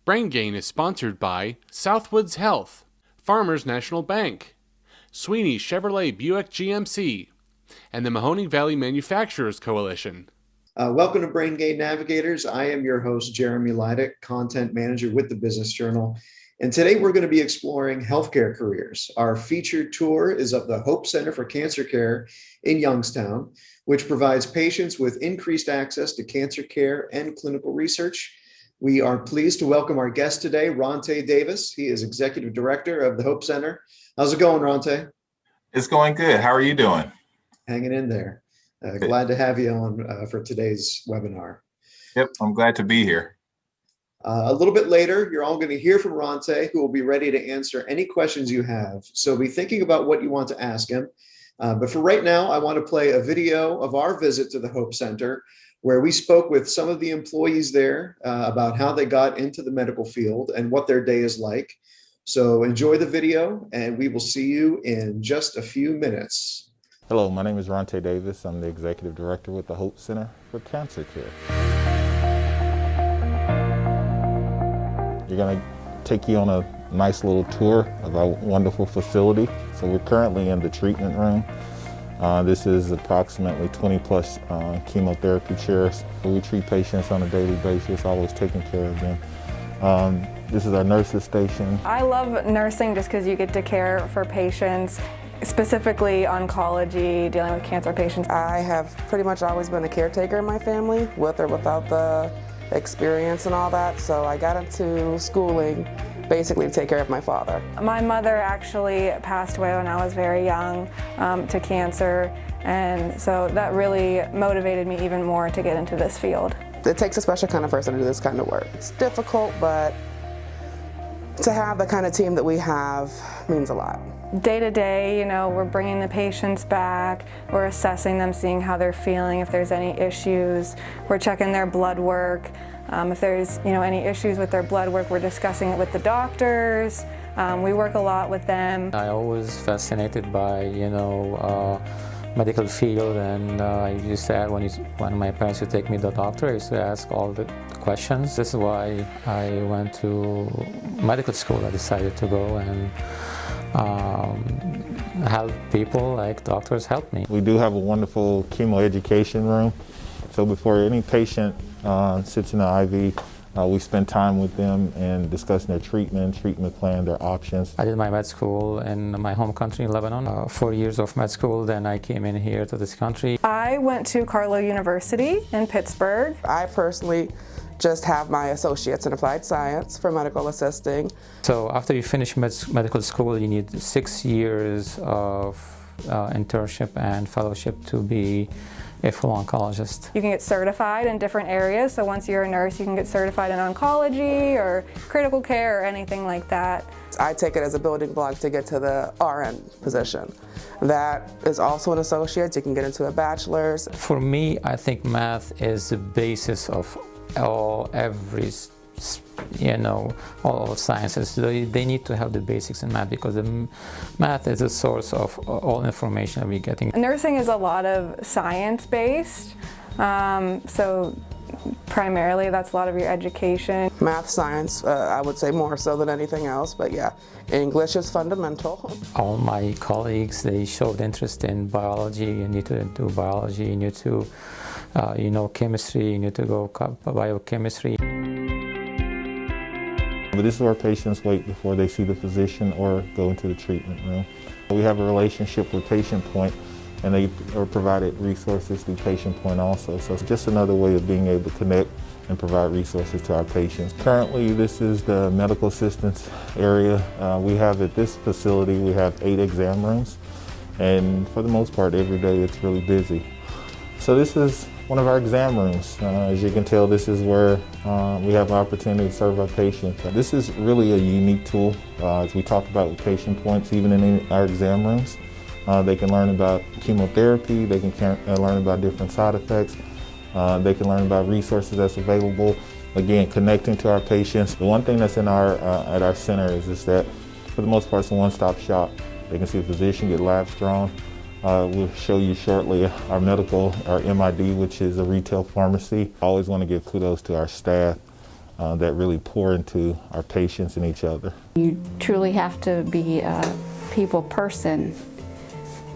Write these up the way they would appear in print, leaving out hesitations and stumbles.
Brain Gain is sponsored by Southwoods Health, Farmers National Bank, Sweeney Chevrolet Buick GMC, and the Mahoning Valley Manufacturers Coalition. Welcome to Brain Gain Navigators. I am your host, Jeremy Leidick, Content Manager with the Business Journal. And today we're going to be exploring healthcare careers. Our featured tour is of the Hope Center for Cancer Care in Youngstown, which provides patients with increased access to cancer care and clinical research. We are pleased to welcome our guest today, Rhonte Davis. He is Executive Director of the Hope Center. How's it going, Rhonte? It's going good. How are you doing? Hanging in there. Glad to have you on for today's webinar. Yep, I'm glad to be here. A little bit later, you're all going to hear from Rhonte, who will be ready to answer any questions you have. So be thinking about what you want to ask him. But for right now, I want to play a video of our visit to the Hope Center, where we spoke with some of the employees there about how they got into the medical field and what their day is like. So enjoy the video, and we will see you in just a few minutes. Hello, my name is Ronte Davis. I'm the Executive Director with the Hope Center for Cancer Care. We're going to take you on a nice little tour of our wonderful facility. So we're currently in the treatment room. This is approximately 20 plus chemotherapy chairs. We treat patients on a daily basis, always taking care of them. This is our nurses station. I love nursing just because you get to care for patients, specifically oncology, dealing with cancer patients. I have pretty much always been a caretaker in my family, with or without the experience and all that, so I got into schooling basically to take care of my father. My mother actually passed away when I was very young to cancer, and so that really motivated me even more to get into this field. It takes a special kind of person to do this kind of work. It's difficult, but to have the kind of team that we have means a lot. Day to day, we're bringing the patients back, we're assessing them, seeing how they're feeling, if there's any issues. We're checking their blood work. If there's any issues with their blood work, we're discussing it with the doctors. We work a lot with them. I always fascinated by medical field, and I used to ask when my parents would take me to the doctor, I used to ask all the questions. This is why I went to medical school. I decided to go and help people like doctors help me. We do have a wonderful chemo education room. So before any patient sits in the IV, we spend time with them and discussing their treatment plan, their options. I did my med school in my home country in Lebanon, 4 years of med school. Then I came in here to this country. I went to Carlow University in Pittsburgh. I personally just have my associates in applied science for medical assisting. So after you finish medical school, you need 6 years of internship and fellowship to be a full oncologist. You can get certified in different areas, so once you're a nurse, you can get certified in oncology or critical care or anything like that. I take it as a building block to get to the RN position. That is also an associate. You can get into a bachelor's. For me, I think math is the basis of all sciences. They need to have the basics in math, because the math is the source of all information that we're getting. Nursing is a lot of science-based, so primarily that's a lot of your education. Math, science, I would say more so than anything else, but yeah, English is fundamental. All my colleagues, they showed interest in biology. You need to do biology, you need to chemistry, you need to go biochemistry. But this is where patients wait before they see the physician or go into the treatment room. We have a relationship with Patient Point, and they are provided resources through Patient Point also. So it's just another way of being able to connect and provide resources to our patients. Currently, this is the medical assistance area. We have at this facility, we have 8 exam rooms, and for the most part, every day it's really busy. So this is one of our exam rooms. As you can tell, this is where we have an opportunity to serve our patients. This is really a unique tool. As we talked about with Patient Points, even in our exam rooms, they can learn about chemotherapy, they can learn about different side effects, they can learn about resources that's available. Again, connecting to our patients. The one thing that's in at our center is that, for the most part, it's a one-stop shop. They can see a physician, get labs drawn. We'll show you shortly our MID, which is a retail pharmacy. I always want to give kudos to our staff. that really pour into our patients and each other. You truly have to be a people person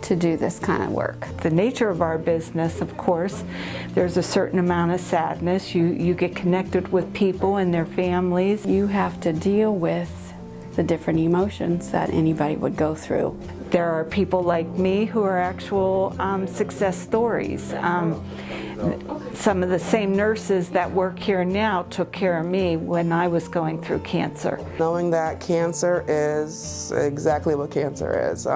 to do this kind of work. The nature of our business, of course, there's a certain amount of sadness. You get connected with people and their families. You have to deal with the different emotions that anybody would go through. There are people like me who are actual success stories. Some of the same nurses that work here now took care of me when I was going through cancer. Knowing that cancer is exactly what cancer is.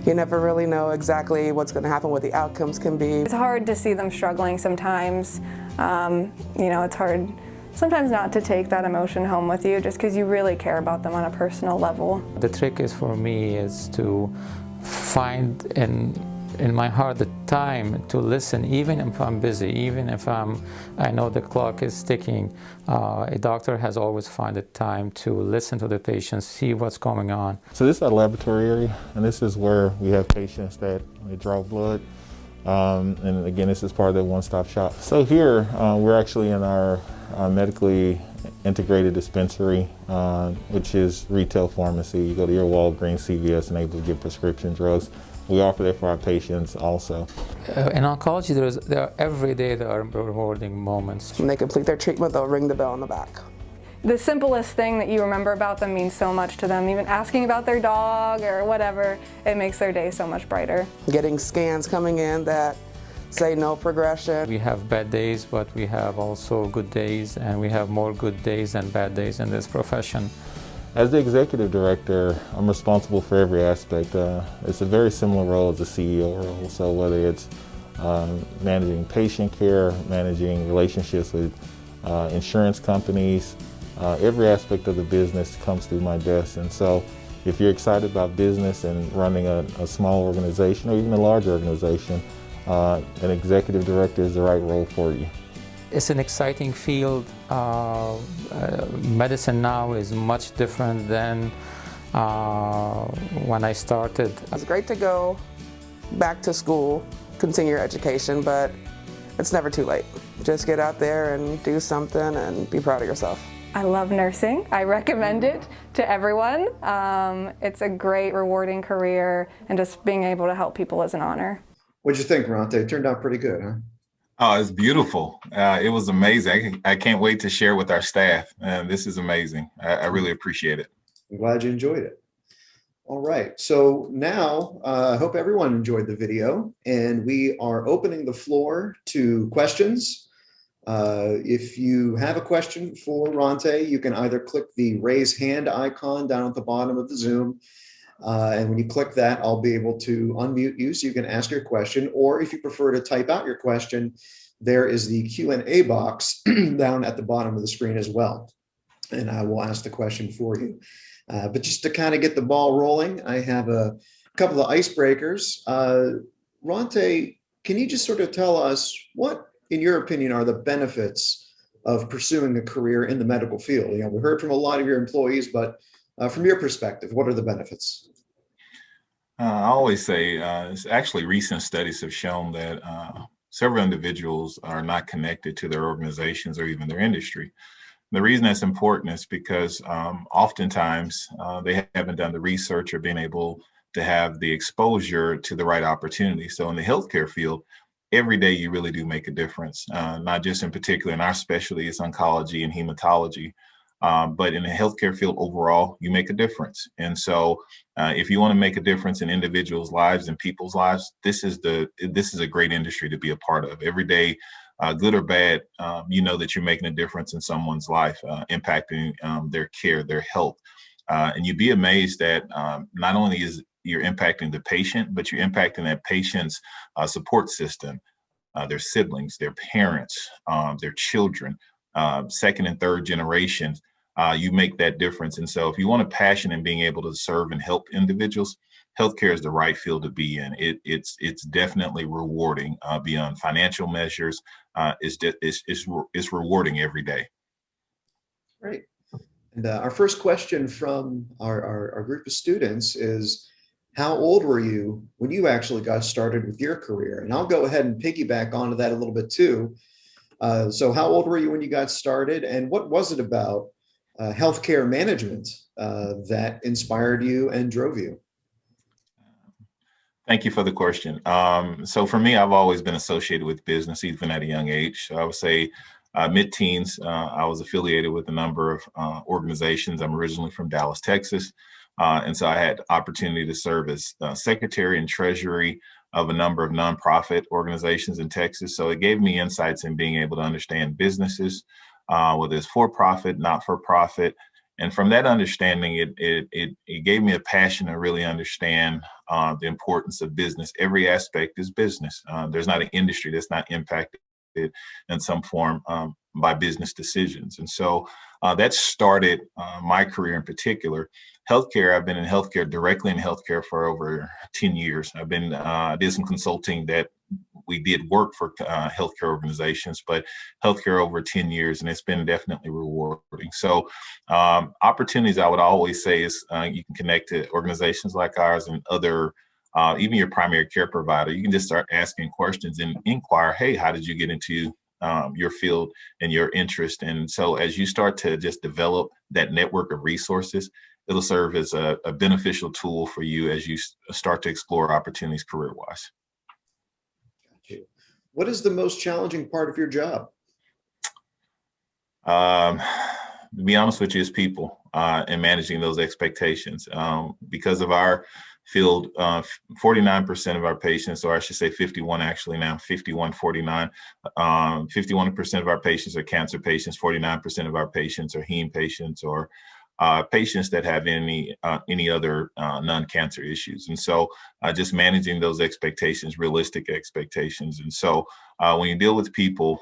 You never really know exactly what's going to happen, what the outcomes can be. It's hard to see them struggling sometimes. It's hard sometimes not to take that emotion home with you just because you really care about them on a personal level. The trick is for me is to find in my heart the time to listen, even if I'm busy, even if I know the clock is ticking. A doctor has always found the time to listen to the patient, see what's going on. So this is our laboratory area, and this is where we have patients that they draw blood. And again, this is part of the one-stop shop. So here, we're actually in our medically integrated dispensary, which is retail pharmacy. You go to your Walgreens, CVS, and able to get prescription drugs. We offer that for our patients also. In oncology, every day there are rewarding moments. When they complete their treatment, they'll ring the bell in the back. The simplest thing that you remember about them means so much to them. Even asking about their dog or whatever, it makes their day so much brighter. Getting scans coming in that say no progression. We have bad days, but we have also good days, and we have more good days than bad days in this profession. As the executive director, I'm responsible for every aspect. It's a very similar role as the CEO role. So whether it's managing patient care, managing relationships with insurance companies, every aspect of the business comes through my desk. And so if you're excited about business and running a small organization or even a large organization, an executive director is the right role for you. It's an exciting field. Medicine now is much different than when I started. It's great to go back to school, continue your education, but it's never too late. Just get out there and do something and be proud of yourself. I love nursing. I recommend it to everyone. It's a great, rewarding career, and just being able to help people is an honor. What'd you think, Rhonte? It turned out pretty good, huh? Oh, it's beautiful. It was amazing. I can't wait to share with our staff. This is amazing. I really appreciate it. I'm glad you enjoyed it. All right. So now I hope everyone enjoyed the video, and we are opening the floor to questions. If you have a question for Rhonte, you can either click the raise hand icon down at the bottom of the Zoom. And when you click that, I'll be able to unmute you so you can ask your question. Or if you prefer to type out your question, there is the Q&A box down at the bottom of the screen as well. And I will ask the question for you. But just to kind of get the ball rolling, I have a couple of icebreakers. Rhonte, can you just sort of tell us what, in your opinion, are the benefits of pursuing a career in the medical field? You know, we heard from a lot of your employees, but from your perspective, what are the benefits? I always say, actually recent studies have shown that several individuals are not connected to their organizations or even their industry. The reason that's important is because oftentimes they haven't done the research or been able to have the exposure to the right opportunity. So in the healthcare field, every day you really do make a difference, not just in particular in our specialty, it's oncology and hematology. But in the healthcare field overall, you make a difference. And so if you want to make a difference in individuals' lives and people's lives, this is a great industry to be a part of. Every day, good or bad, you know that you're making a difference in someone's life, impacting their care, their health. And you'd be amazed that not only is you're impacting the patient, but you're impacting that patient's support system, their siblings, their parents, their children, second and third generations. You make that difference. And so if you want a passion in being able to serve and help individuals, healthcare is the right field to be in. It's definitely rewarding beyond financial measures. It's rewarding every day. Great. And our first question from our group of students is, how old were you when you actually got started with your career? And I'll go ahead and piggyback onto that a little bit too. So how old were you when you got started, and what was it about healthcare management that inspired you and drove you? Thank you for the question. So for me, I've always been associated with business, even at a young age. So I would say mid-teens, I was affiliated with a number of organizations. I'm originally from Dallas, Texas. And so I had the opportunity to serve as secretary and treasury of a number of nonprofit organizations in Texas. So it gave me insights in being able to understand businesses, whether it's for-profit, not-for-profit. And from that understanding, it gave me a passion to really understand the importance of business. Every aspect is business. There's not an industry that's not impacted in some form by business decisions. And so that started my career in particular. Healthcare, I've been in healthcare, directly in healthcare for over 10 years. I did some consulting that we did work for healthcare organizations, but healthcare over 10 years, and it's been definitely rewarding. So opportunities, I would always say, is you can connect to organizations like ours and other, even your primary care provider. You can just start asking questions and inquire, hey, how did you get into your field and your interest? And so as you start to just develop that network of resources, it'll serve as a beneficial tool for you as you start to explore opportunities career-wise. What is the most challenging part of your job? To be honest with you, is people and managing those expectations. Because of our field, 49% of our patients, or I should say 51 actually now, 51, 49, 51% of our patients are cancer patients, 49% of our patients are heme patients, or patients that have any other non-cancer issues. And so just managing those expectations, realistic expectations. And so when you deal with people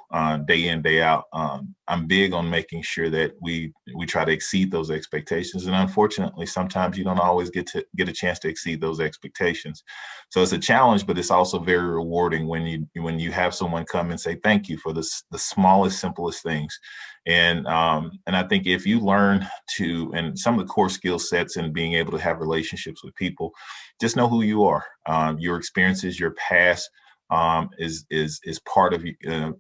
day in, day out, I'm big on making sure that we try to exceed those expectations. And unfortunately, sometimes you don't always get a chance to exceed those expectations. So it's a challenge, but it's also very rewarding when you have someone come and say, thank you for the smallest, simplest things. And I think if you learn to, and some of the core skill sets in being able to have relationships with people, just know who you are. Your experiences, your past is part of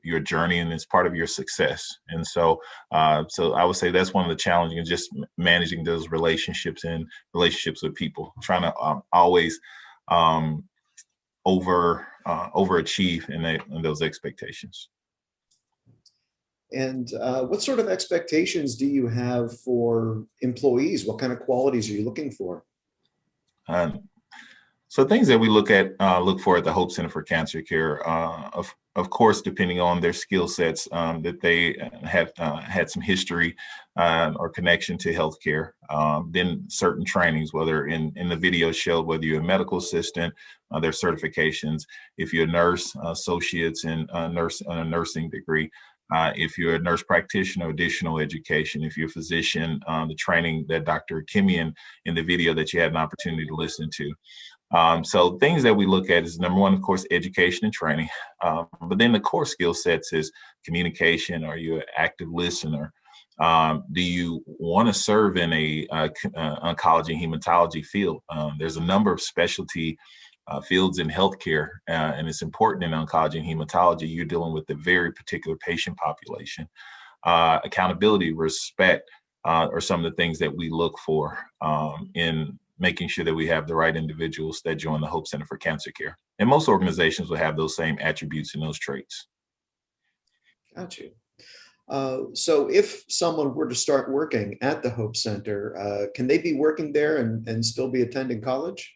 your journey, and it's part of your success. And so I would say that's one of the challenges, just managing those relationships and relationships with people, trying to always overachieve in those expectations. And what sort of expectations do you have for employees? What kind of qualities are you looking for? So things that we look for at the Hope Center for Cancer Care, of course, depending on their skill sets, that they have had some history or connection to healthcare. Then certain trainings, whether in the video showed, whether you're a medical assistant, their certifications, if you're a nurse, associates in a nursing degree. If you're a nurse practitioner, additional education. If you're a physician, the training that Dr. Kimian in the video that you had an opportunity to listen to. So things that we look at is, number one, of course, education and training. But then the core skill sets is communication. Are you an active listener? Do you want to serve in a oncology and hematology field? There's a number of specialty fields in healthcare, and it's important in oncology and hematology. You're dealing with a very particular patient population. Accountability, respect are some of the things that we look for in making sure that we have the right individuals that join the Hope Center for Cancer Care. And most organizations will have those same attributes and those traits. Got you. So if someone were to start working at the Hope Center, can they be working there and still be attending college?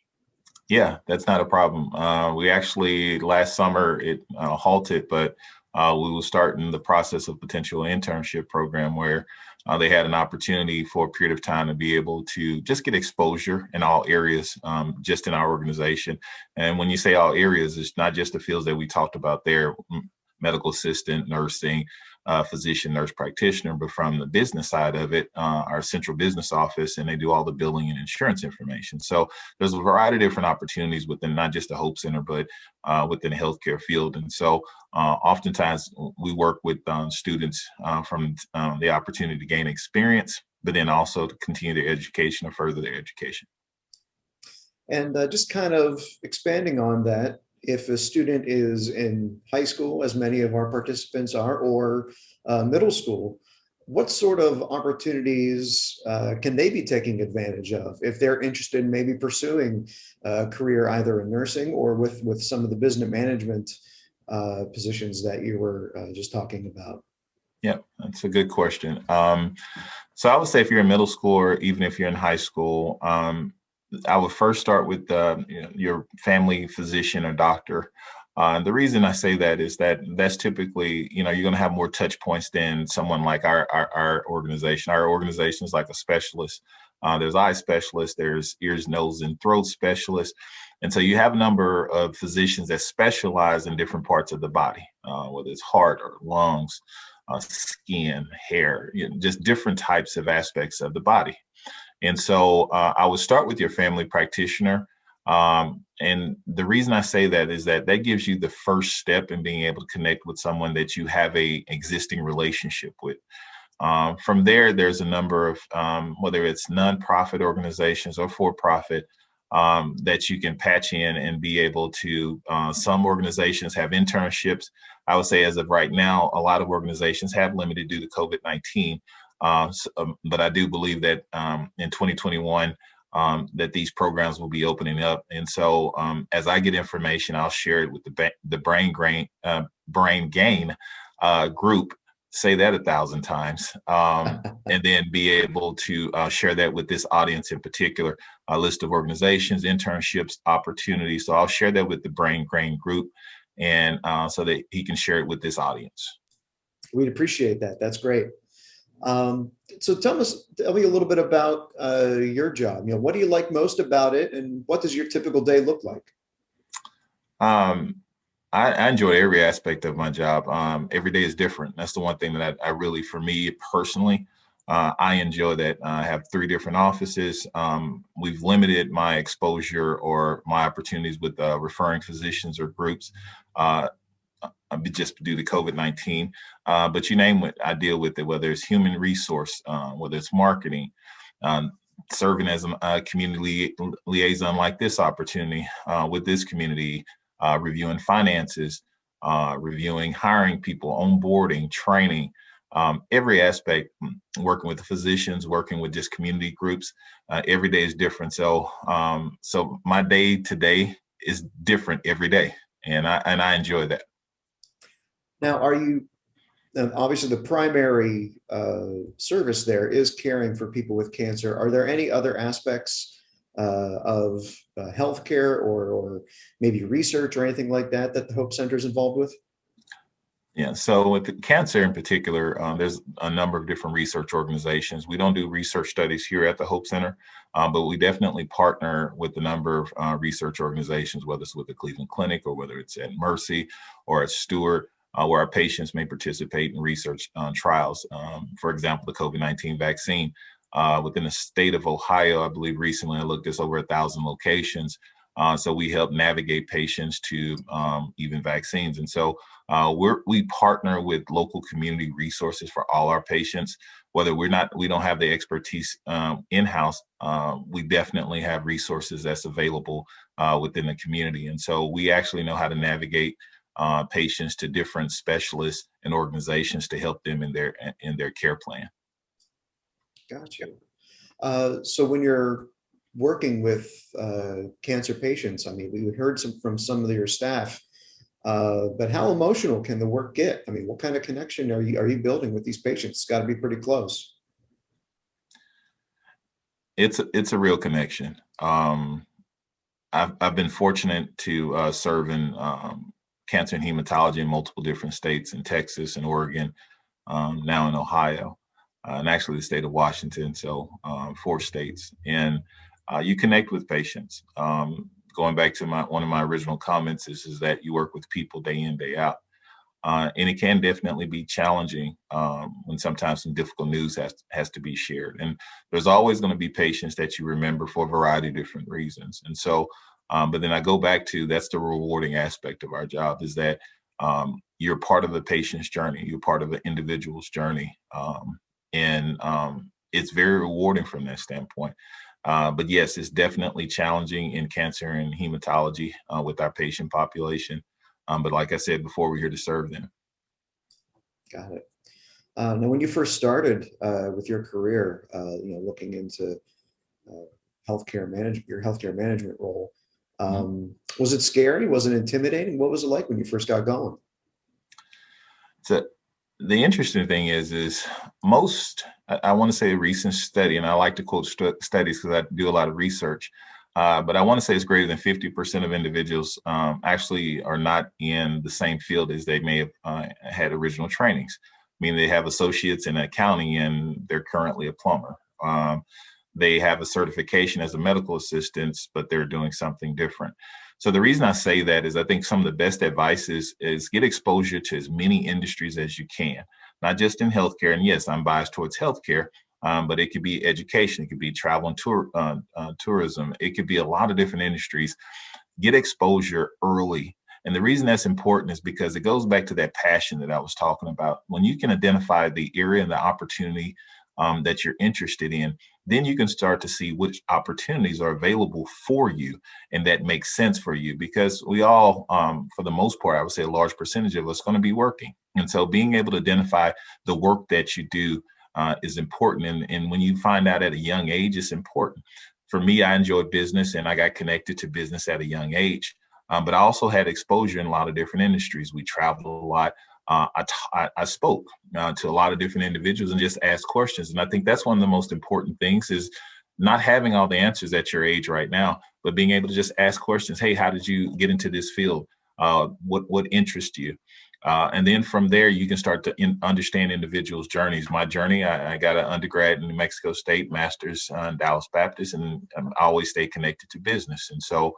Yeah, that's not a problem. We actually, last summer, it halted, but we will start in the process of potential internship program where they had an opportunity for a period of time to be able to just get exposure in all areas, just in our organization. And when you say all areas, it's not just the fields that we talked about there, medical assistant, nursing, physician, nurse practitioner, but from the business side of it, our central business office, and they do all the billing and insurance information. So there's a variety of different opportunities within not just the Hope Center, but within the healthcare field. And so oftentimes we work with students from the opportunity to gain experience, but then also to continue their education or further their education. And just kind of expanding on that, if a student is in high school, as many of our participants are, or middle school, what sort of opportunities can they be taking advantage of if they're interested in maybe pursuing a career either in nursing or with some of the business management positions that you were just talking about? Yeah, that's a good question. So I would say if you're in middle school or even if you're in high school, I would first start with your family physician or doctor. The reason I say that is that that's typically, you're going to have more touch points than someone like our organization. Our organization is like a specialist. There's eye specialists, there's ears, nose, and throat specialists. And so you have a number of physicians that specialize in different parts of the body, whether it's heart or lungs, skin, hair, just different types of aspects of the body. And so I would start with your family practitioner. And the reason I say that is that gives you the first step in being able to connect with someone that you have a existing relationship with. From there, there's a number of, whether it's nonprofit organizations or for-profit, that you can patch in and be able to, some organizations have internships. I would say as of right now, a lot of organizations have limited due to COVID-19. But I do believe that in 2021, that these programs will be opening up. And so as I get information, I'll share it with the Brain Gain group, say that 1,000 times, and then be able to share that with this audience in particular, a list of organizations, internships, opportunities. So I'll share that with the Brain Gain group, and so that he can share it with this audience. We'd appreciate that. That's great. So tell me a little bit about your job. What do you like most about it, and what does your typical day look like? I enjoy every aspect of my job. Every day is different. That's the one thing that I really, for me personally, I enjoy that. I have 3 different offices. We've limited my exposure or my opportunities with referring physicians or groups, just due to COVID-19. But you name it, I deal with it, whether it's human resource, whether it's marketing, serving as a community liaison like this opportunity with this community, reviewing finances, reviewing hiring people, onboarding, training, every aspect, working with the physicians, working with just community groups. Every day is different. So my day to day is different every day, and I enjoy that. Now, obviously the primary service there is caring for people with cancer. Are there any other aspects of healthcare or maybe research or anything like that the Hope Center is involved with? Yeah, so with the cancer in particular, there's a number of different research organizations. We don't do research studies here at the Hope Center, but we definitely partner with a number of research organizations, whether it's with the Cleveland Clinic or whether it's at Mercy or at Stewart, where our patients may participate in research trials. For example, the COVID-19 vaccine. Within the state of Ohio, I believe recently I looked, it's over 1,000 locations. So we help navigate patients to even vaccines. And so we partner with local community resources for all our patients. Whether we don't have the expertise in-house, we definitely have resources that's available within the community. And so we actually know how to navigate patients to different specialists and organizations to help them in their care plan. Gotcha. So when you're working with cancer patients, I mean, we heard from some of your staff, but how emotional can the work get? I mean, what kind of connection are you building with these patients? It's got to be pretty close. It's a real connection. I've been fortunate to serve in cancer and hematology in multiple different states, in Texas and Oregon, now in Ohio, and actually the state of Washington. So 4 states, and you connect with patients. Going back to one of my original comments is that you work with people day in, day out. And it can definitely be challenging when sometimes some difficult news has to be shared. And there's always going to be patients that you remember for a variety of different reasons. And so, but then I go back to, that's the rewarding aspect of our job, is that you're part of the patient's journey. You're part of the individual's journey. And it's very rewarding from that standpoint. But yes, it's definitely challenging in cancer and hematology with our patient population. But like I said before, we're here to serve them. Got it. Now, when you first started with your career, looking into healthcare management, your healthcare management role, was it scary? Was it intimidating? What was it like when you first got going? So the interesting thing is most, I want to say a recent study, and I like to quote studies because I do a lot of research, but I want to say it's greater than 50% of individuals actually are not in the same field as they may have had original trainings. I mean, they have associates in accounting and they're currently a plumber. They have a certification as a medical assistant, but they're doing something different. So the reason I say that is I think some of the best advice is get exposure to as many industries as you can, not just in healthcare. And yes, I'm biased towards healthcare, but it could be education, it could be travel and tourism. It could be a lot of different industries. Get exposure early. And the reason that's important is because it goes back to that passion that I was talking about. When you can identify the area and the opportunity that you're interested in, then you can start to see which opportunities are available for you and that makes sense for you, because we all, for the most part, I would say a large percentage of us going to be working. And so being able to identify the work that you do is important. And when you find out at a young age, it's important. For me, I enjoy business and I got connected to business at a young age, but I also had exposure in a lot of different industries. We traveled a lot. I spoke to a lot of different individuals and just asked questions. And I think that's one of the most important things is not having all the answers at your age right now, but being able to just ask questions. Hey, how did you get into this field? What interests you? And then from there, you can start to understand individuals' journeys. My journey, I got an undergrad in New Mexico State, master's in Dallas Baptist, and I always stay connected to business. And so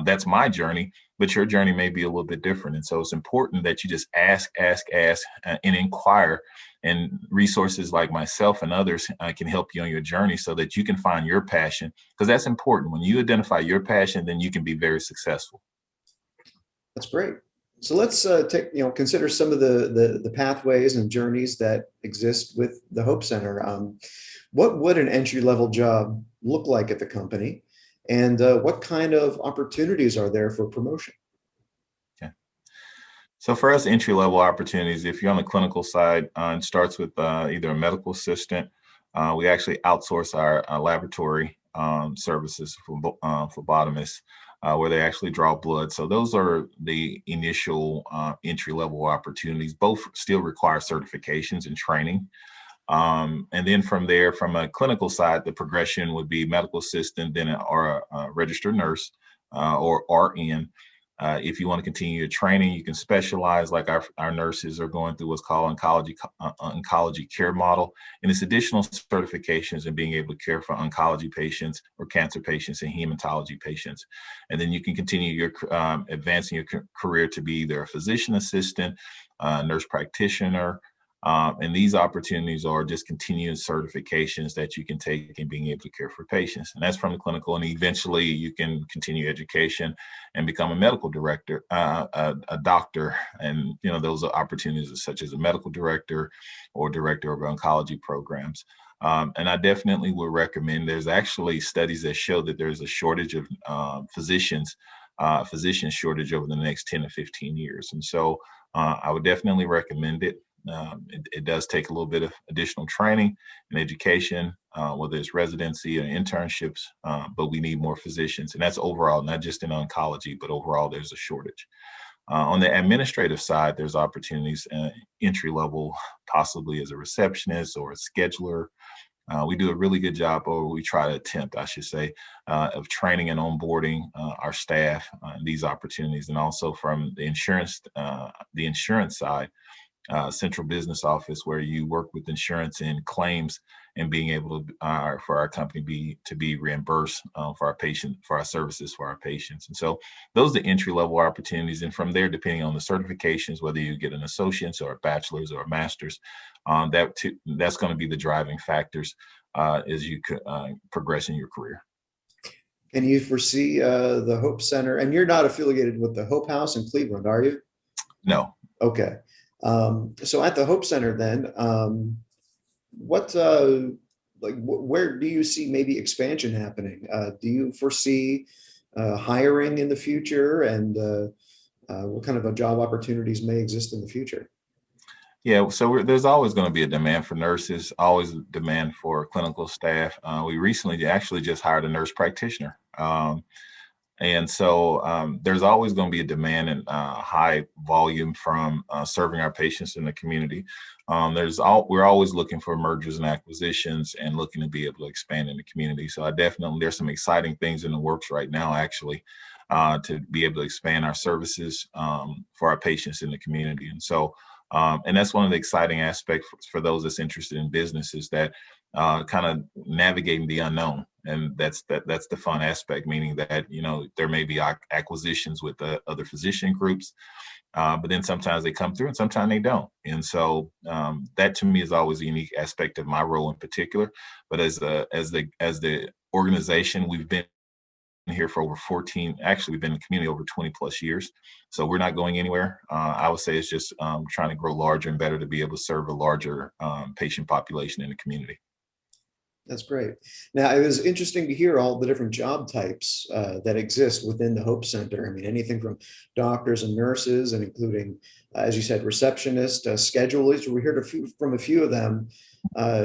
that's my journey, but your journey may be a little bit different. And so it's important that you just ask, and inquire. And resources like myself and others can help you on your journey so that you can find your passion, because that's important. When you identify your passion, then you can be very successful. That's great. So let's consider some of the pathways and journeys that exist with the Hope Center. What would an entry-level job look like at the company, and what kind of opportunities are there for promotion? Okay. So for us, entry-level opportunities, if you're on the clinical side, it starts with either a medical assistant. We actually outsource our laboratory services for phlebotomists, where they actually draw blood. So those are the initial entry-level opportunities. Both still require certifications and training. And then from there, from a clinical side, the progression would be medical assistant, then or a registered nurse or RN. If you want to continue your training, you can specialize, like our nurses are going through what's called oncology care model. And it's additional certifications in being able to care for oncology patients or cancer patients and hematology patients. And then you can continue your advancing your career to be either a physician assistant, nurse practitioner, and these opportunities are just continuous certifications that you can take in being able to care for patients. And that's from the clinical. And eventually you can continue education and become a medical director, a doctor. And, those are opportunities such as a medical director or director of oncology programs. And I definitely would recommend, there's actually studies that show that there's a shortage of physician shortage over the next 10 to 15 years. And so I would definitely recommend it. It does take a little bit of additional training and education, whether it's residency or internships, but we need more physicians. And that's overall, not just in oncology, but overall there's a shortage. On the administrative side, there's opportunities, entry level, possibly as a receptionist or a scheduler. We do a really good job, or we try to attempt, I should say, of training and onboarding our staff these opportunities. And also from the insurance side, central business office, where you work with insurance and claims and being able to for our company to be reimbursed for our services for our patients. And so those are the entry level opportunities. And from there, depending on the certifications, whether you get an associate's or a bachelor's or a master's, that's going to be the driving factors as you progress in your career. Can you foresee the Hope Center, and you're not affiliated with the Hope House in Cleveland, are you? No. Okay. So at the Hope Center then, what where do you see maybe expansion happening? Do you foresee hiring in the future, and what kind of job opportunities may exist in the future? Yeah, so there's always going to be a demand for nurses, always a demand for clinical staff. We recently actually just hired a nurse practitioner. And so there's always going to be a demand and high volume from serving our patients in the community. We're always looking for mergers and acquisitions and looking to be able to expand in the community. So there's some exciting things in the works right now, actually, to be able to expand our services for our patients in the community. And so, and that's one of the exciting aspects for those that's interested in business, is that kind of navigating the unknown. And that's the fun aspect, meaning that, there may be acquisitions with the other physician groups, but then sometimes they come through and sometimes they don't. And so that to me is always a unique aspect of my role in particular. But as the organization, we've been here for over 14, actually we've been in the community over 20 plus years. So we're not going anywhere. I would say it's just trying to grow larger and better to be able to serve a larger patient population in the community. That's great. Now, it was interesting to hear all the different job types that exist within the Hope Center. I mean, anything from doctors and nurses, and including, as you said, receptionists, schedulers. We heard from a few of them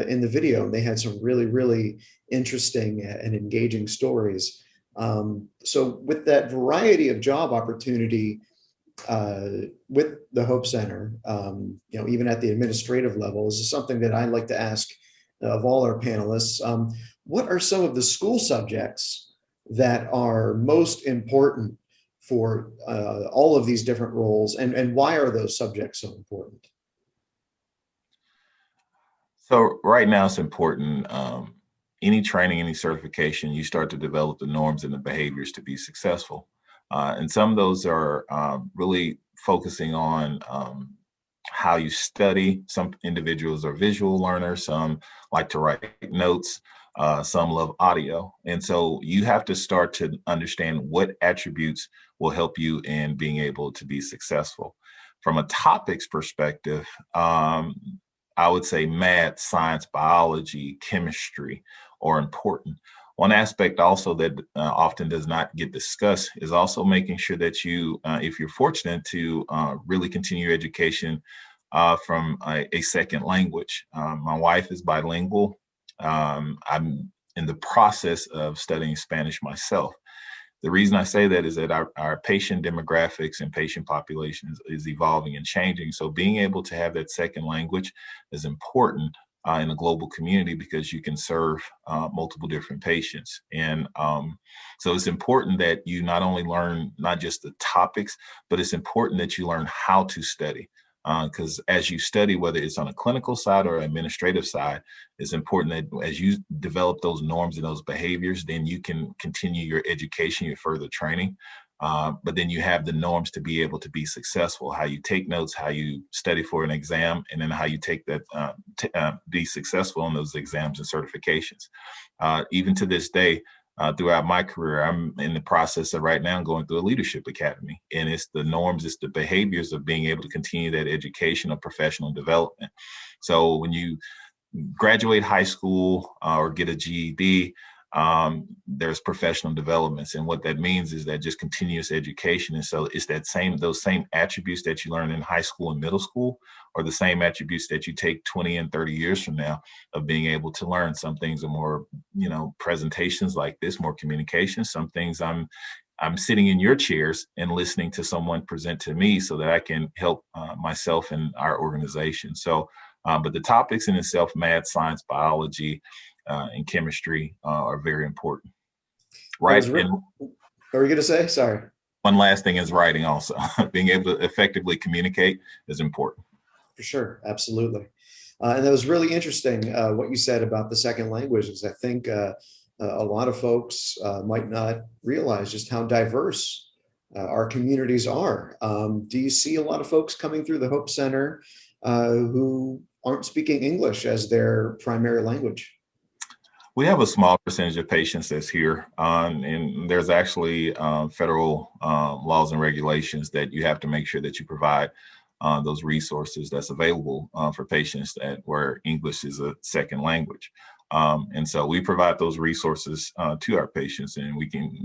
in the video, and they had some really, really interesting and engaging stories. So with that variety of job opportunity with the Hope Center, even at the administrative level, this is something that I like to ask of all our panelists. What are some of the school subjects that are most important for all of these different roles, and why are those subjects so important? So right now it's important. Any training, any certification, you start to develop the norms and the behaviors to be successful. And some of those are really focusing on how you study. Some individuals are visual learners, some like to write notes, some love audio. And so you have to start to understand what attributes will help you in being able to be successful. From a topics perspective, I would say math, science, biology, chemistry are important. One aspect also that often does not get discussed is also making sure that you, if you're fortunate to really continue your education from a second language. My wife is bilingual. I'm in the process of studying Spanish myself. The reason I say that is that our patient demographics and patient population is evolving and changing. So being able to have that second language is important in a global community, because you can serve multiple different patients. And so it's important that you not only learn not just the topics, but it's important that you learn how to study. Because as you study, whether it's on a clinical side or administrative side, it's important that as you develop those norms and those behaviors, then you can continue your education, your further training. But then you have the norms to be able to be successful, how you take notes, how you study for an exam, and then how you take that, be successful in those exams and certifications. Even to this day, throughout my career, I'm in the process of right now going through a leadership academy, and it's the norms, it's the behaviors of being able to continue that education or professional development. So when you graduate high school or get a GED, there's professional developments, and what that means is that just continuous education. And so it's those same attributes that you learn in high school and middle school, or the same attributes that you take 20 and 30 years from now, of being able to learn. Some things are more, presentations like this, more communication. Some things I'm sitting in your chairs and listening to someone present to me so that I can help myself and our organization. So, but the topics in itself, math, science, biology, and chemistry are very important. Right. What were you going to say? Sorry. One last thing is writing also. Being able to effectively communicate is important. For sure. Absolutely. And that was really interesting what you said about the second languages. I think a lot of folks might not realize just how diverse our communities are. Do you see a lot of folks coming through the Hope Center who aren't speaking English as their primary language? We have a small percentage of patients that's here, and there's actually federal laws and regulations that you have to make sure that you provide those resources that's available for patients where English is a second language. And so we provide those resources to our patients, and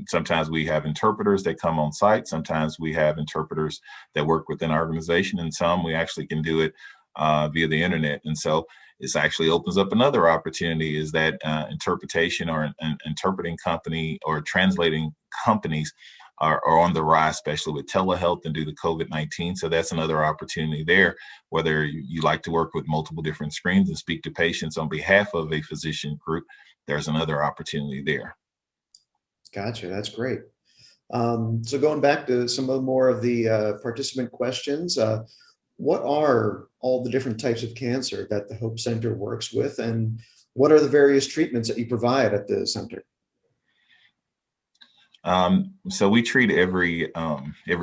sometimes we have interpreters that come on site. Sometimes we have interpreters that work within our organization, and some we actually can do it via the internet. And so this actually opens up another opportunity, is that interpretation or an interpreting company or translating companies are on the rise, especially with telehealth and due to COVID-19. So that's another opportunity there, whether you like to work with multiple different screens and speak to patients on behalf of a physician group, there's another opportunity there. Gotcha, that's great. So going back to some more of the participant questions, what are all the different types of cancer that the Hope Center works with, and what are the various treatments that you provide at the center? So we treat every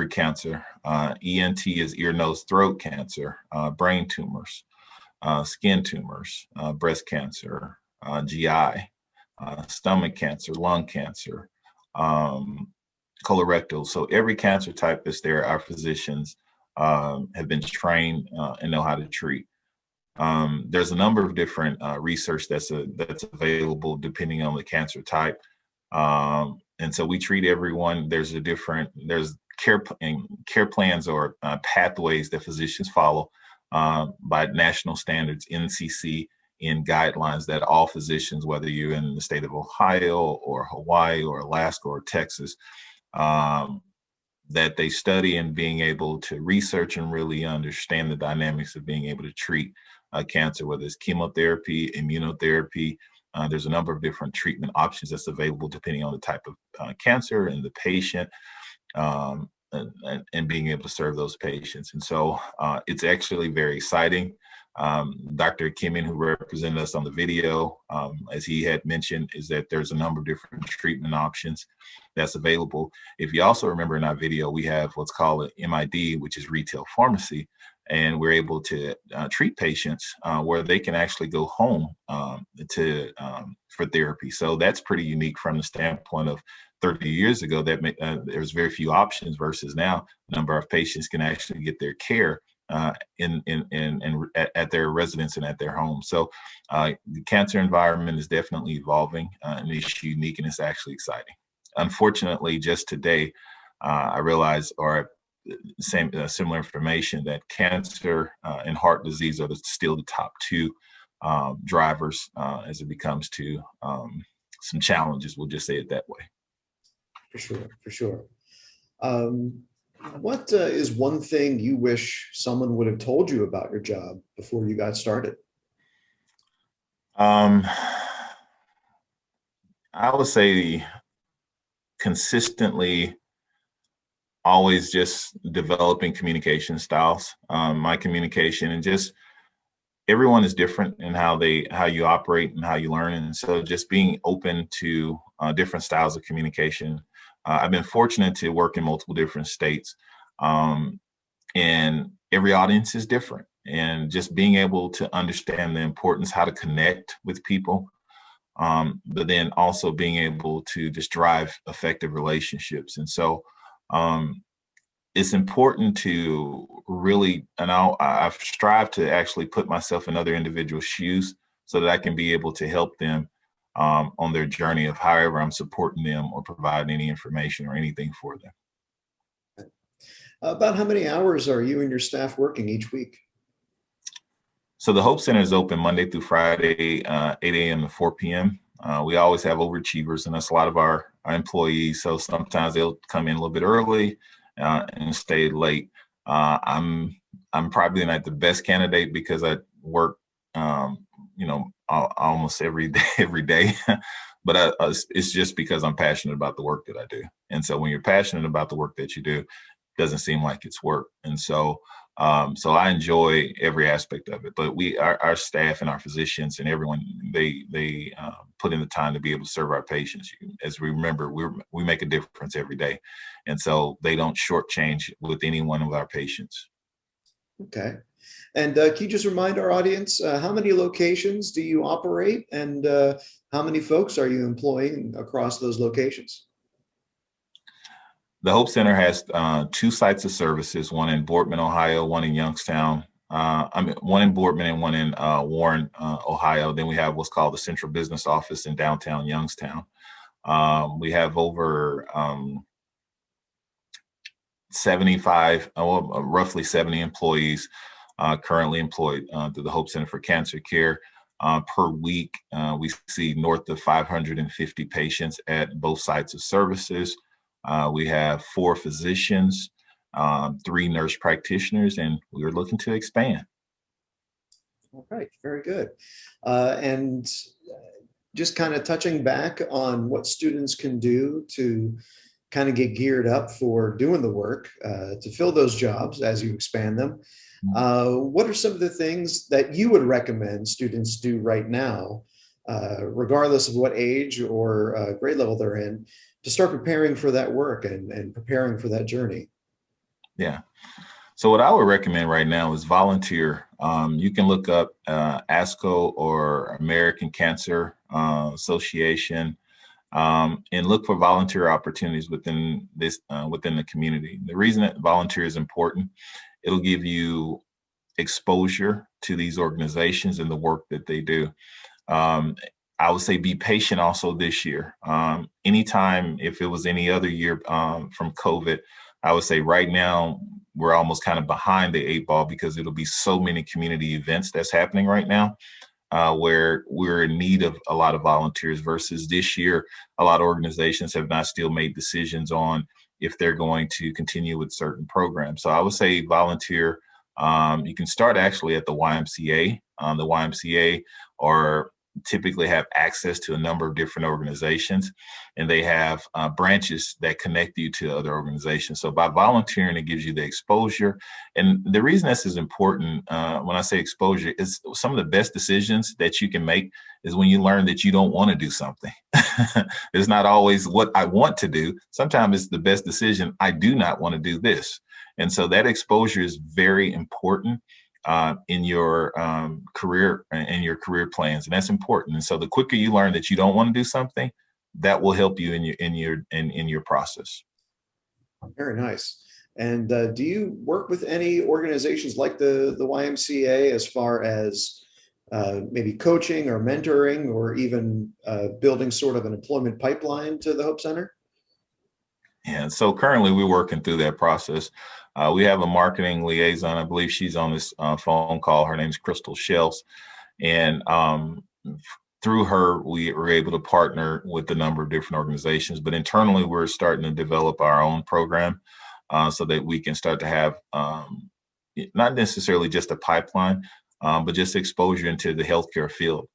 cancer. ENT is ear, nose, throat cancer, brain tumors, skin tumors, breast cancer, GI, stomach cancer, lung cancer, colorectal. So every cancer type is there. Our physicians have been trained and know how to treat. There's a number of different research that's available depending on the cancer type. And so we treat everyone. There's care plans or pathways that physicians follow by national standards, NCC, in guidelines that all physicians, whether you're in the state of Ohio or Hawaii or Alaska or Texas, that they study and being able to research and really understand the dynamics of being able to treat cancer, whether it's chemotherapy, immunotherapy. There's a number of different treatment options that's available depending on the type of cancer and the patient, and being able to serve those patients. And so it's actually very exciting. Dr. Kimin, who represented us on the video, as he had mentioned, is that there's a number of different treatment options that's available. If you also remember in our video, we have what's called an MID, which is retail pharmacy. And we're able to treat patients where they can actually go home for therapy. So that's pretty unique from the standpoint of 30 years ago that there's very few options, versus now a number of patients can actually get their care at their residence and at their home. So the cancer environment is definitely evolving, and it's unique, and it's actually exciting. Unfortunately, just today, I realized, or similar information, that cancer and heart disease are still the top two drivers as it becomes to some challenges. We'll just say it that way. For sure. What is one thing you wish someone would have told you about your job before you got started? I would say consistently always just developing communication styles. My communication, and just everyone is different in how you operate and how you learn. And so just being open to different styles of communication. I've been fortunate to work in multiple different states, and every audience is different. And just being able to understand the importance, how to connect with people, but then also being able to just drive effective relationships. And so it's important to really, and I've strived to actually put myself in other individuals' shoes so that I can be able to help them on their journey of however I'm supporting them or providing any information or anything for them. About how many hours are you and your staff working each week? So the Hope Center is open Monday through Friday, 8 a.m. to 4 p.m. We always have overachievers, and that's a lot of our employees. So sometimes they'll come in a little bit early and stay late. I'm probably not the best candidate because I work, almost every day, but it's just because I'm passionate about the work that I do. And so when you're passionate about the work that you do, it doesn't seem like it's work. And so I enjoy every aspect of it, but our staff and our physicians and everyone, they put in the time to be able to serve our patients. As we remember, we make a difference every day. And so they don't shortchange with any one of our patients. Okay. And can you just remind our audience, how many locations do you operate, and how many folks are you employing across those locations? The Hope Center has 2 sites of services, one in Boardman, Ohio, one in Youngstown, one in Boardman and one in Warren, Ohio. Then we have what's called the Central Business Office in downtown Youngstown. We have over 75, roughly 70 employees currently employed through the Hope Center for Cancer Care. Per week, we see north of 550 patients at both sites of services. We have 4 physicians, 3 nurse practitioners, and we are looking to expand. All right, very good. And just kind of touching back on what students can do to kind of get geared up for doing the work to fill those jobs as you expand them. What are some of the things that you would recommend students do right now, regardless of what age or grade level they're in, to start preparing for that work and preparing for that journey? Yeah. So what I would recommend right now is volunteer. You can look up ASCO or American Cancer Association and look for volunteer opportunities within the community. The reason that volunteer is important, it'll give you exposure to these organizations and the work that they do. I would say be patient also this year. Anytime, if it was any other year from COVID, I would say right now we're almost kind of behind the 8 ball because it'll be so many community events that's happening right now where we're in need of a lot of volunteers versus this year. A lot of organizations have not still made decisions on if they're going to continue with certain programs. So I would say volunteer. You can start actually at the YMCA. The YMCA or typically have access to a number of different organizations, and they have branches that connect you to other organizations. So by volunteering, it gives you the exposure. And the reason this is important, when I say exposure, is some of the best decisions that you can make is when you learn that you don't want to do something. It's not always what I want to do. Sometimes it's the best decision. I do not want to do this. And so that exposure is very important in your career and your career plans, and that's important. And so the quicker you learn that you don't want to do something, that will help you in your process. Very nice. And do you work with any organizations like the YMCA as far as maybe coaching or mentoring or even building sort of an employment pipeline to the Hope Center? Yeah, so currently we're working through that process. We have a marketing liaison. I believe she's on this phone call. Her name's Crystal Shells. And through her, we were able to partner with a number of different organizations. But internally, we're starting to develop our own program so that we can start to have not necessarily just a pipeline, but just exposure into the healthcare field.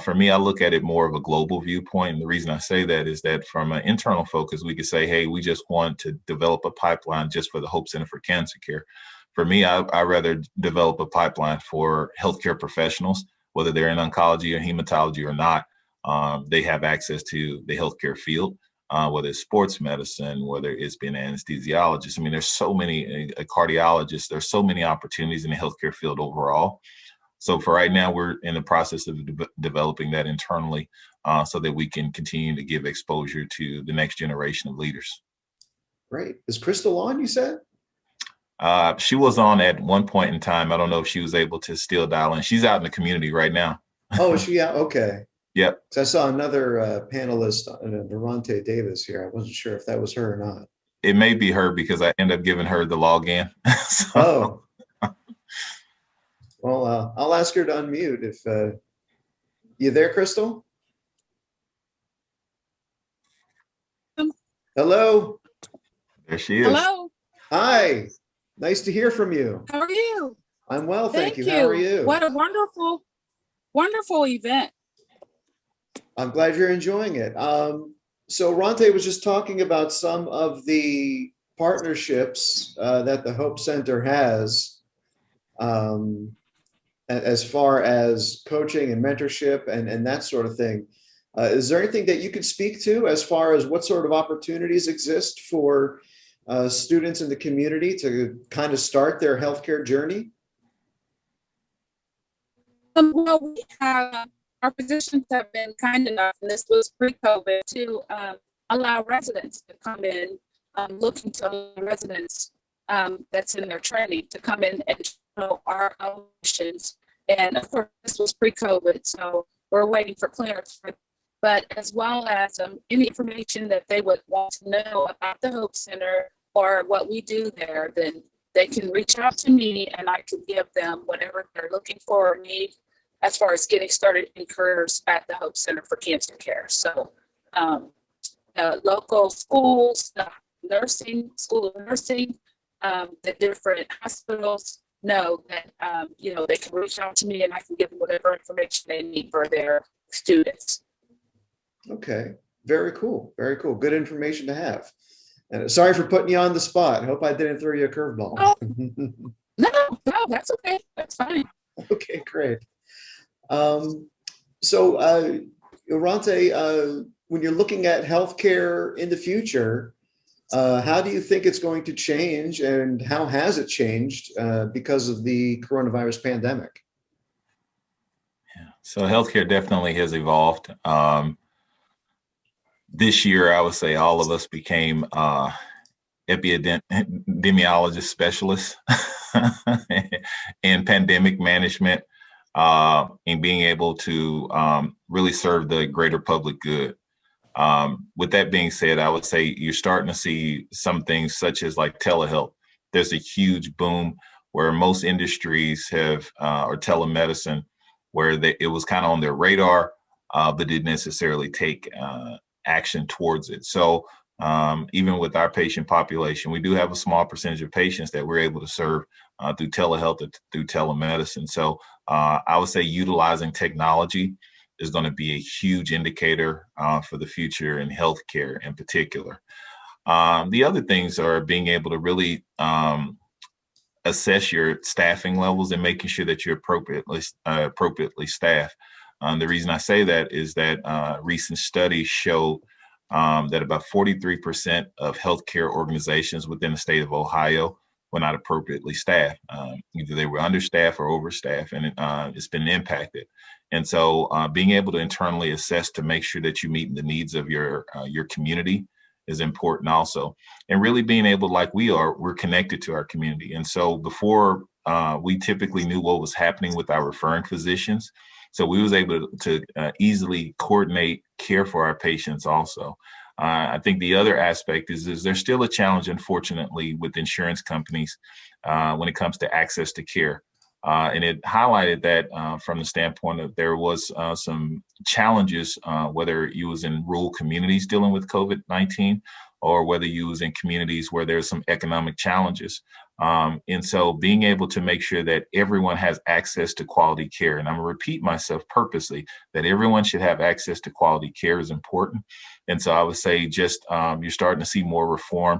For me, I look at it more of a global viewpoint. And the reason I say that is that from an internal focus, we could say, hey, we just want to develop a pipeline just for the Hope Center for Cancer Care. For me, I rather develop a pipeline for healthcare professionals, whether they're in oncology or hematology or not. They have access to the healthcare field, whether it's sports medicine, whether it's being an anesthesiologist. I mean, there's so many cardiologists. There's so many opportunities in the healthcare field overall. So for right now, we're in the process of developing that internally so that we can continue to give exposure to the next generation of leaders. Great. Is Crystal on, you said? She was on at one point in time. I don't know if she was able to still dial in. She's out in the community right now. Oh, is she out? Okay. Yep. So I saw another panelist, Rhonte Davis here. I wasn't sure if that was her or not. It may be her because I ended up giving her the login. Oh. Well, I'll ask her to unmute if you there, Crystal? Hello. There she is. Hello. Hi. Nice to hear from you. How are you? I'm well, thank you. How are you? What a wonderful, wonderful event. I'm glad you're enjoying it. So Ronte was just talking about some of the partnerships that the Hope Center has as far as coaching and mentorship and that sort of thing. Is there anything that you could speak to as far as what sort of opportunities exist for students in the community to kind of start their healthcare journey? Well, we have, our physicians have been kind enough, and this was pre-COVID, to allow residents to come in, looking to residents that's in their training to come in and our options. And of course, this was pre-COVID, so we're waiting for clearance for, but as well as any information that they would want to know about the Hope Center or what we do there, then they can reach out to me and I can give them whatever they're looking for or need as far as getting started in careers at the Hope Center for Cancer Care. So local schools, the nursing, school of nursing, the different hospitals know that, they can reach out to me and I can give them whatever information they need for their students. Okay, very cool. Very cool. Good information to have. And sorry for putting you on the spot. I hope I didn't throw you a curveball. Oh, no, that's okay. That's fine. Okay, great. So, Ronte, when you're looking at healthcare in the future, how do you think it's going to change, and how has it changed because of the coronavirus pandemic? Yeah. So healthcare definitely has evolved. This year, I would say all of us became epidemiologist specialists in pandemic management and being able to really serve the greater public good. With that being said, I would say you're starting to see some things such as like telehealth. There's a huge boom where most industries have, or telemedicine, where it was kind of on their radar, but didn't necessarily take action towards it. So even with our patient population, we do have a small percentage of patients that we're able to serve through telehealth or through telemedicine. So I would say utilizing technology is going to be a huge indicator for the future in healthcare in particular. The other things are being able to really assess your staffing levels and making sure that you're appropriately staffed. The reason I say that is that recent studies show that about 43% of healthcare organizations within the state of Ohio were not appropriately staffed. Either they were understaffed or overstaffed, and it's been impacted. And so being able to internally assess to make sure that you meet the needs of your community is important also. And really being able, like we're connected to our community. And so before we typically knew what was happening with our referring physicians, so we was able to easily coordinate care for our patients also. I think the other aspect is there's still a challenge, unfortunately, with insurance companies when it comes to access to care. And it highlighted that from the standpoint of there was some challenges, whether you was in rural communities dealing with COVID-19 or whether you was in communities where there's some economic challenges. And so being able to make sure that everyone has access to quality care, and I'm gonna repeat myself purposely, that everyone should have access to quality care is important. And so I would say just you're starting to see more reform,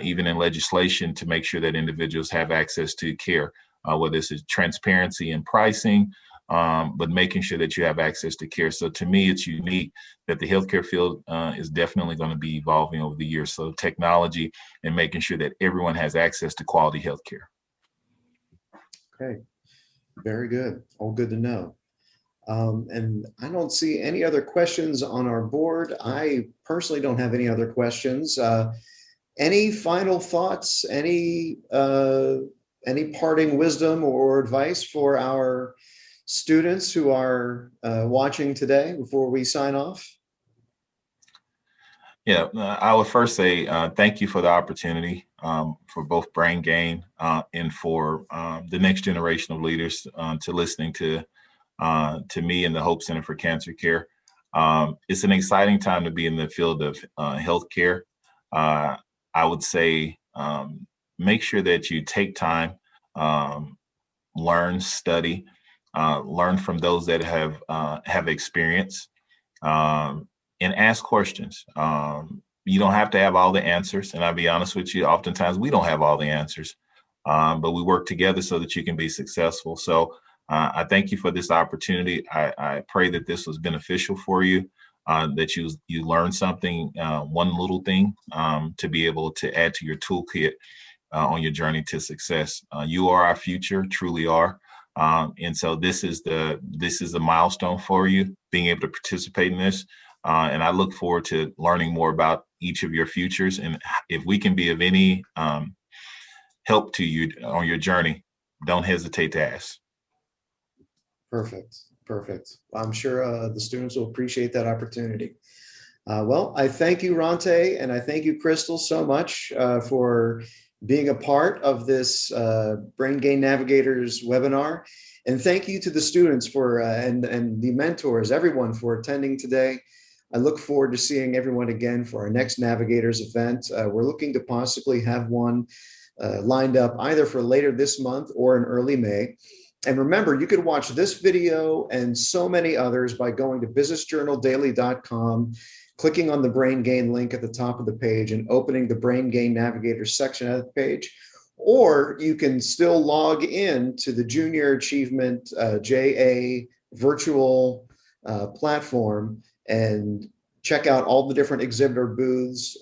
even in legislation, to make sure that individuals have access to care, whether it's transparency in pricing, but making sure that you have access to care. So to me, it's unique that the healthcare field is definitely going to be evolving over the years. So technology and making sure that everyone has access to quality healthcare. Okay, very good. All good to know. And I don't see any other questions on our board. I personally don't have any other questions. Any final thoughts? Any parting wisdom or advice for our students who are watching today before we sign off? Yeah, I would first say thank you for the opportunity for both Brain Gain and for the next generation of leaders to listening to me and the Hope Center for Cancer Care. It's an exciting time to be in the field of healthcare. I would say make sure that you take time, learn, study, learn from those that have experience, and ask questions. You don't have to have all the answers. And I'll be honest with you, oftentimes we don't have all the answers, but we work together so that you can be successful. So I thank you for this opportunity. I pray that this was beneficial for you, that you learned something, one little thing to be able to add to your toolkit on your journey to success. You are our future, truly are. And so this is a milestone for you, being able to participate in this. And I look forward to learning more about each of your futures. And if we can be of any help to you on your journey, don't hesitate to ask. Perfect. Perfect. I'm sure the students will appreciate that opportunity. Well, I thank you, Ronte, and I thank you, Crystal, so much for being a part of this Brain Gain Navigators webinar. And thank you to the students for and the mentors, everyone, for attending today. I look forward to seeing everyone again for our next Navigators event. We're looking to possibly have one lined up either for later this month or in early May. And remember, you can watch this video and so many others by going to businessjournaldaily.com, clicking on the Brain Gain link at the top of the page and opening the Brain Gain Navigators section of the page. Or you can still log in to the Junior Achievement JA virtual platform and check out all the different exhibitor booths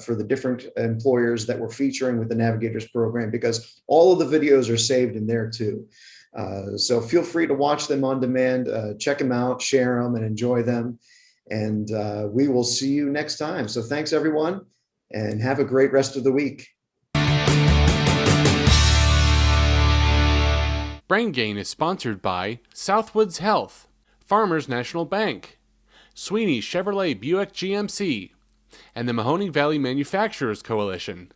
for the different employers that we're featuring with the Navigators program, because all of the videos are saved in there too. So feel free to watch them on demand, check them out, share them, and enjoy them. And we will see you next time. So thanks, everyone, and have a great rest of the week. Brain Gain is sponsored by Southwoods Health, Farmers National Bank, Sweeney Chevrolet Buick GMC, and the Mahoning Valley Manufacturers Coalition.